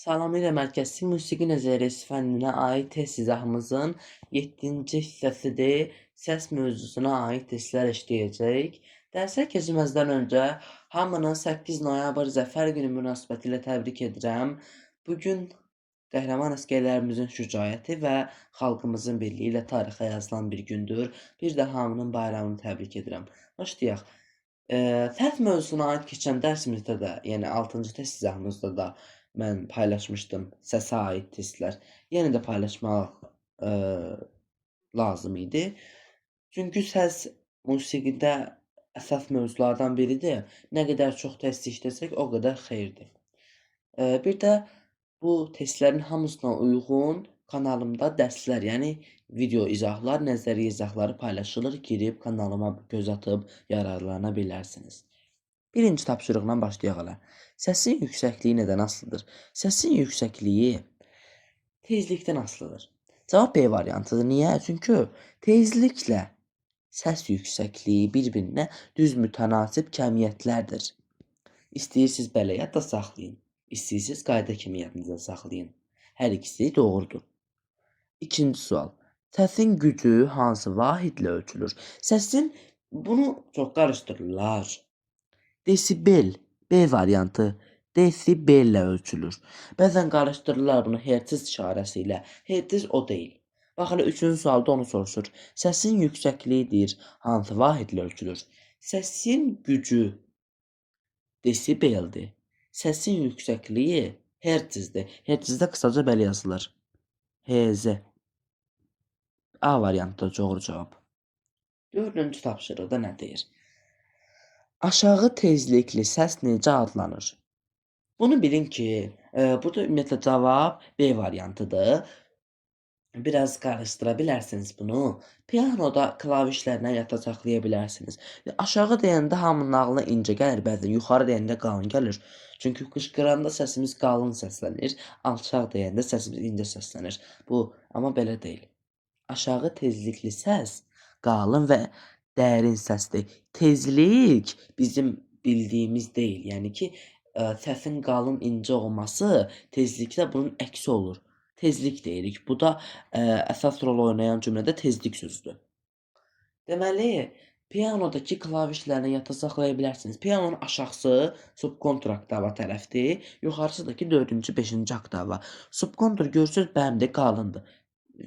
Salam ilə Mərkəzi Musiqi Nəzəriyyəsi fənninə aid test izahımızın 7-ci hissəsidir. Səs mövzusuna aid testlər işləyəcəyik. Dərsə keçməzdən öncə hamını 8 noyabr Zəfər günü münasibətilə təbrik edirəm. Bugün qəhrəman əsgərlərimizin şücaəti və xalqımızın birliyi ilə tarixə yazılan bir gündür. Bir də hamının bayramını təbrik edirəm. Başlayaq. Səs mövzusuna aid keçən dərsimizdə də, yəni 6-cı test izahımızda da mən paylaşmışdım səsə aid testlər. Yenə də paylaşmaq lazım idi. Çünki səs musiqidə əsas mövzulardan biridir. Nə qədər çox test işləsək, o qədər xeyirdir. Bir də bu testlərin hamısına uyğun kanalımda dərslər, yəni video izahlar, nəzəriyyə izahları paylaşılır. Girib kanalıma göz atıb yararlana bilərsiniz. Birinci tapşırıqla başlayaq hələ. Səsin yüksəkliyi nədən asılıdır? Səsin yüksəkliyi tezlikdən asılıdır. Cavab B variantıdır. Niyə? Çünki tezliklə səs yüksəkliyi bir-birinə düz mütənasib kəmiyyətlərdir. İstəyirsiniz belə yadda saxlayın. İstəyirsiniz qayda kimi yadınızda saxlayın. Hər ikisi doğrudur. İkinci sual. Səsin gücü hansı vahidlə ölçülür? Səsin bunu çox qarışdırırlar. Desibel, B variantı, desibellə ölçülür. Bəzən qarışdırırlar bunu hertz işarəsi ilə. Hertz o deyil. Bax hələ 3-cü sualda onu soruşur. Səsin yüksəkliyidir, hansı vahidlə ölçülür? Səsin gücü desibeldir. Səsin yüksəkliyi hertzdir. Hertzdə qısaca belə yazılır. Hz. A variantı doğru cavab. 4-cü tapşırıqda nə deyir? Aşağı tezlikli səs necə adlanır? Bunu bilin ki, burada ümumiyyətlə cavab B variantıdır. Biraz qarışdıra bilərsiniz bunu. Pianoda klavişlərlə yadda saxlaya bilərsiniz. Aşağı deyəndə hamının ağlına incə gəlir, bəzən yuxarı deyəndə qalın gəlir. Çünki qışqıranda səsimiz qalın səslənir, alçaq deyəndə səsimiz incə səslənir. Bu amma belə deyil. Aşağı tezlikli səs qalın və dərin səsdir. Tezlik bizim bildiyimiz deyil. Yəni ki, səsin qalın, incə olması tezlikdə bunun əksi olur. Tezlik deyirik. Bu da əsas rol oynayan cümlədə tezlik sözüdür. Deməli, pianodakı klavişlərlə yadda saxlaya bilərsiniz. Pianonun aşağısı subkontur oktava tərəfdir, yuxarısıdakı 4-cü, 5-ci oktava. Subkontur görsünüz bəmdir, qalındır.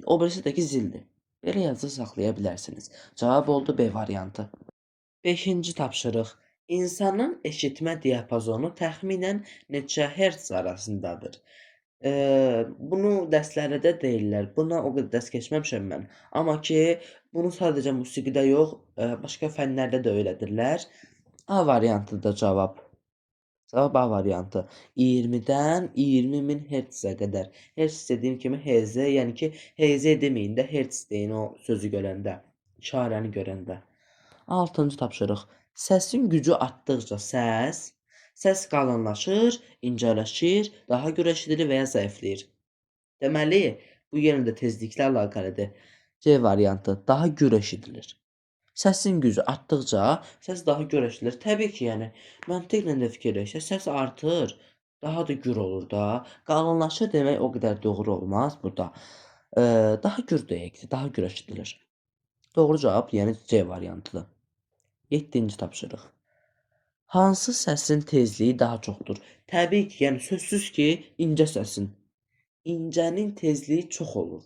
O birisi də ki zildir. Belə yazı saxlaya bilərsiniz. Cavab oldu B variantı. 5-ci tapşırıq. İnsanın eşitmə diapazonu təxminən neçə hertz arasındadır? Bunu dərslərdə deyirlər. Buna o qədər dərs keçməmişəm mən. Amma ki, bunu sadəcə musiqidə yox, başqa fənlərdə də öyrədirlər. A variantıdır cavab. Cavab A variantı. 20-dən 20.000 hertzə qədər. Hertz dediyim kimi Hz, yəni ki, Hz deməyin də hertz deyin o sözü görəndə, işarəni görəndə. 6-cı tapşırıq. Səsin gücü artdıqca səs qalınlaşır, incələşir, daha gür eşidilir və ya zəifləyir. Deməli, bu yenə də tezliklə əlaqəlidir. C variantı daha gür eşidilir. Səsin gücü artdıqca səs daha gür eşidilir. Təbii ki, yəni məntiqlə də fikirləşsək, səs artır, daha da gür olur da. Qalınlaşır demək o qədər doğru olmaz burada. Daha gür deyək, daha gür eşidilir. Doğru cavab, yəni C variantıdır. 7-ci tapşırıq. Hansı səsin tezliyi daha çoxdur? Təbii ki, yəni sözsüz ki, incə səsin. İncənin tezliyi çox olur.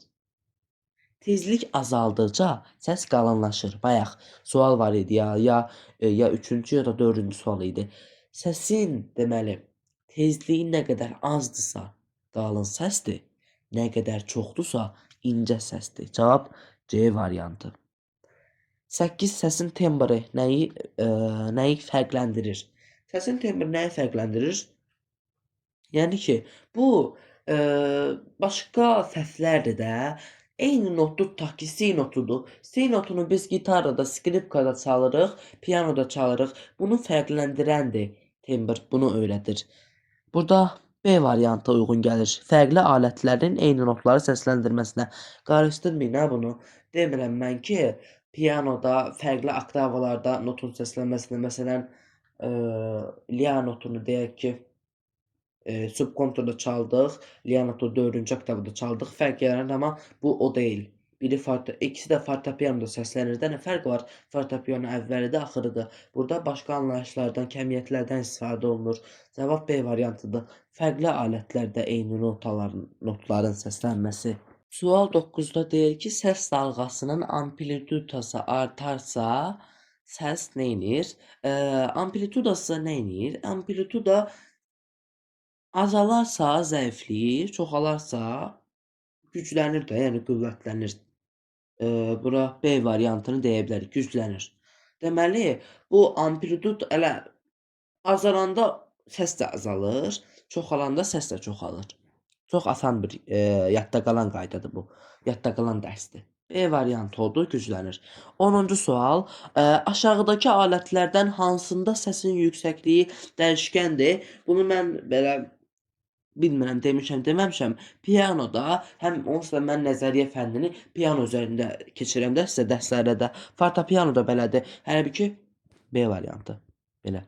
Tezlik azaldıqca səs qalınlaşır. Bayaq sual var idi ya 3-cü ya da 4-cü sual idi. Səsin deməli tezliyi nə qədər azdırsa qalın səsdir, nə qədər çoxdursa incə səsdir. Cavab C variantı. 8 səsin tembri nəyi fərqləndirir? Səsin tembri nəyi fərqləndirir? Yəni ki, bu başqa səslərdə də eyni notdur, tutaq ki, si notudur. Si notunu biz gitarada, skripkada çalırıq, pianoda çalırıq. Bunu fərqləndirəndir tembr, bunu öyrədir. Burada B variantı uyğun gəlir. Fərqli alətlərin eyni notları səsləndirməsinə. Qarışdırmayın ha bunu. Demirəm mən ki, pianoda fərqli oktavalarda notun səslənməsinə, məsələn, la notunu deyək ki, subkontrda çaldıq, Leonardo 4-cü oktavda çaldıq. Fərq yaranır, amma bu o deyil. İkisi də fortepianoda səslənir. Nə fərqi var? Fortepiano əvvəlidir, axırıdır. Burada başqa anlayışlardan, kəmiyyətlərdən istifadə olunur. Cavab B variantıdır. Fərqli alətlərdə eyni notların səslənməsi. Sual 9-da deyir ki, səs dalğasının amplitudası artarsa səs neynir? Amplitudası neynir? Amplituda azalarsa zəifləyir, çoxalarsa güclənir də, yəni qüvvətlənir. Bura B variantını deyə bilərik, güclənir. Deməli, bu amplitud elə azalanda səs də azalır, çoxalanda səs də çoxalır. Çox asan bir yadda qalan qaydadır bu. Yadda qalan dərsdir. B variantı oldu, güclənir. 10-cu sual. Aşağıdakı alətlərdən hansında səsin yüksəkliyi dəyişkəndir? Bunu mən belə bilmirəm, demişəm, deməmişəm. Pianoda, həm onsuz da mən nəzəriyyə fənnini piano üzərində keçirəm də sizə dərslərdə də. Fortepianoda belədir. Həlbuki B variantı. Belə.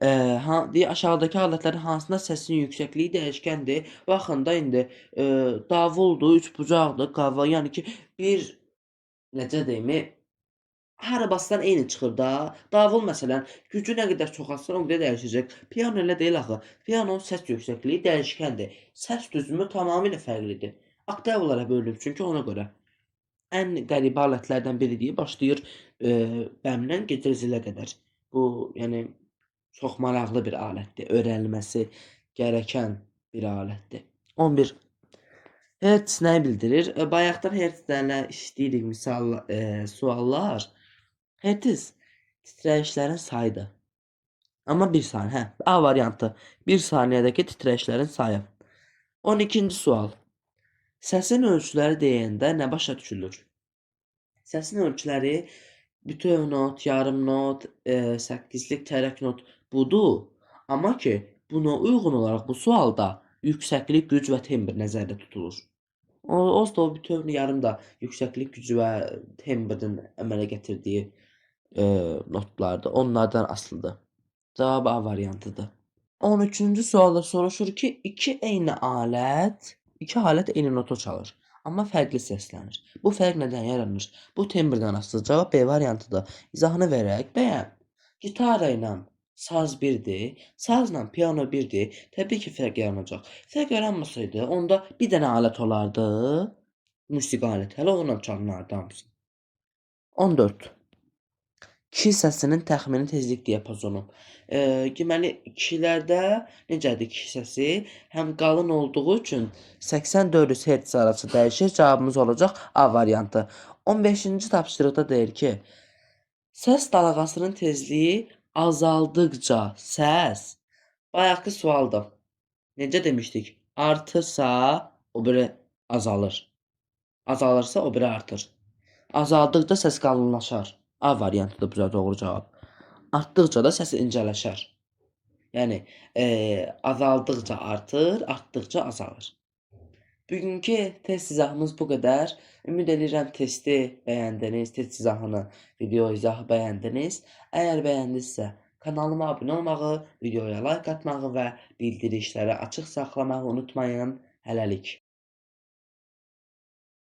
Deyir, aşağıdakı alətlərin hansında səsin yüksəkliyi dəyişkəndir? Baxın da indi davuldur, üçbucaqdır, qava, yəni ki, bir necə deyim, hər bassan eyni çıxır da. Davul məsələn, gücü nə qədər çoxaltsan o qədər dəyişəcək. Piano elə deyil axı. Pianonun səs yüksəkliyi dəyişkəndir. Səs düzümü tamamilə fərqlidir. Oktavlara bölünür çünki ona görə. Ən qəribə alətlərdən biri deyib başlayır bəmdən gedir zilə qədər. Bu, yəni çox maraqlı bir alətdir. Öyrənilməsi gərəkən bir alətdir. 11. Hertz nə bildirir? Bayaqdan hertzlərlə işləyirik suallar. Hertz titrəyişlərin sayıdır. Amma 1 saniyə. A variantı. 1 saniyədəki titrəyişlərin sayı. 12-ci sual. Səsin ölçüləri deyəndə nə başa düşülür? Səsin ölçüləri bütöv not, yarım not, 8-lik tərək not budur. Amma ki, buna uyğun olaraq bu sualda yüksəklik, güc və tembr nəzərdə tutulur. O da o bütöv yarım da yüksəklik, gücü və tembrin əmələ gətirdiyi notlardır. Onlardan asılıdır. Cavab A variantıdır. 13-cü sualda soruşur ki, iki alət eyni notu çalır. Amma fərqli səslənir. Bu fərq nədən yaranır? Bu tembrdən asılıdır. Cavab B variantıdır. İzahını verək. Bəyəm, gitara ilə saz birdir, sazla piano birdir. Təbii ki, fərq yaranacaq. Fərq yaranmasaydı, onda bir dənə alət olardı. Musiqi aləti. Hələ onunla çalınardı hamısı. 14. Ki səsinin təxmini tezlik diapazonu. Deməli, kilərdə necədir ki səsi? Həm qalın olduğu üçün 80-400 Hz arası dəyişir. Cavabımız olacaq A variantı. 15-ci tapşırıqda deyir ki, səs dalğasının tezliyi azaldıqca səs, bayaqki sualdır. Necə demişdik? Artırsa o biri azalır. Azalırsa o biri artır. Azaldıqca səs qalınlaşar. A variantıdır bu doğru cavab. Artdıqca da səs incələşər. Yəni azaldıqca artır, artdıqca azalır. Bugünkü test izahımız bu qədər. Ümid edirəm testi bəyəndiniz, test izahını, video izahı bəyəndiniz. Əgər bəyəndinizsə kanalıma abunə olmağı, videoya like atmağı və bildirişləri açıq saxlamağı unutmayın. Hələlik.